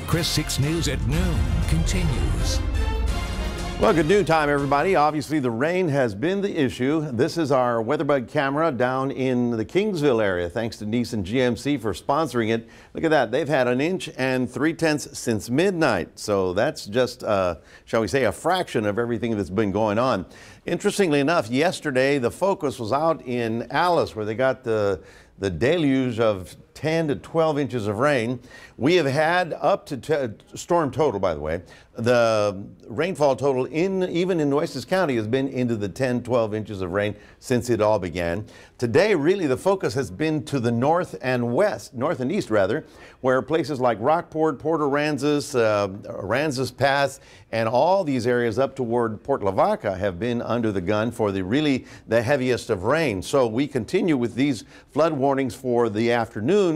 Chris 6 News at noon continues. Well, good noon time, everybody. Obviously, the rain has been the issue. This is our WeatherBug camera down in the Kingsville area. Thanks to Nissan GMC for sponsoring it. Look at that. They've had 1 3/10 inches since midnight. So that's just, shall we say, a fraction of everything that's been going on. Interestingly enough, yesterday, the focus was out in Alice, where they got the deluge of 10 to 12 inches of rain. We have had up to storm total, by the way. The rainfall total even in Nueces County has been into the 10, 12 inches of rain since it all began. Today, really, the focus has been to the north and west, north and east rather, where places like Rockport, Port Aransas, Aransas Pass, and all these areas up toward Port Lavaca have been under the gun for the heaviest of rain. So we continue with these flood warnings for the afternoon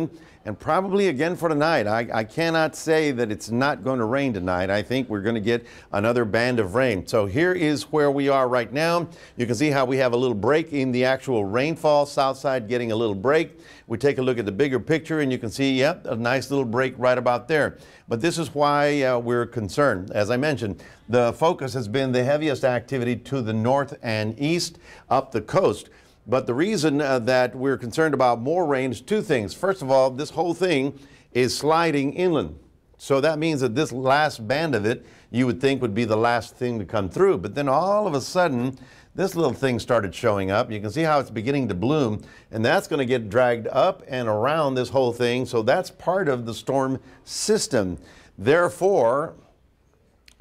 and probably again for tonight. I cannot say that it's not going to rain tonight. I think we're going to get another band of rain. So here is where we are right now. You can see how we have a little break in the actual rainfall. South side getting a little break. We take a look at the bigger picture and you can see, yep, a nice little break right about there. But this is why we're concerned. As I mentioned, the focus has been the heaviest activity to the north and east up the coast. But the reason that we're concerned about more rain is two things. First of all, this whole thing is sliding inland. So that means that this last band of it, you would think would be the last thing to come through. But then all of a sudden, this little thing started showing up. You can see how it's beginning to bloom, and that's going to get dragged up and around this whole thing. So that's part of the storm system. Therefore,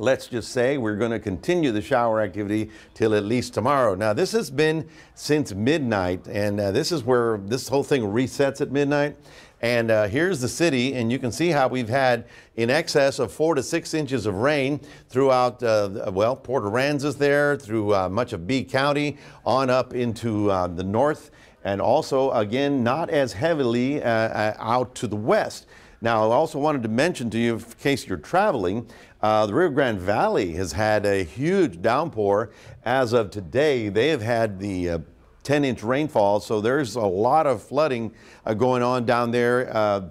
let's just say we're going to continue the shower activity till at least tomorrow. Now, this has been since midnight, and this is where this whole thing resets at midnight. And here's the city, and you can see how we've had in excess of 4 to 6 inches of rain throughout, well, Port Aransas there, through much of B County, on up into the north, and also, again, not as heavily out to the west. Now, I also wanted to mention to you, in case you're traveling, the Rio Grande Valley has had a huge downpour. As of today, they have had the 10-inch rainfall, so there's a lot of flooding going on down there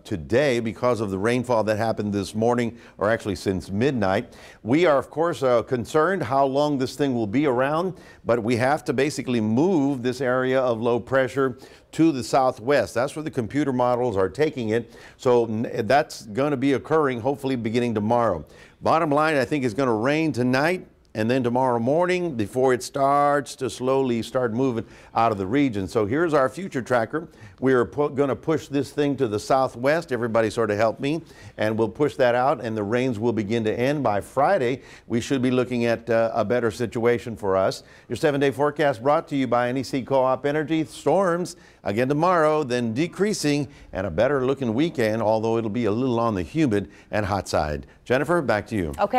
today because of the rainfall that happened this morning, or actually since midnight. We are, of course, concerned how long this thing will be around, but we have to basically move this area of low pressure to the southwest. That's where the computer models are taking it. So that's going to be occurring hopefully beginning tomorrow. Bottom line, I think it's going to rain tonight and then tomorrow morning before it starts to slowly start moving out of the region. So here's our future tracker. We're going to push this thing to the southwest. Everybody sort of help me, and we'll push that out, and the rains will begin to end by Friday. We should be looking at a better situation for us. Your 7-day forecast brought to you by NEC Co-op Energy. Storms again tomorrow, then decreasing, and a better looking weekend, although it'll be a little on the humid and hot side. Jennifer, back to you. Okay.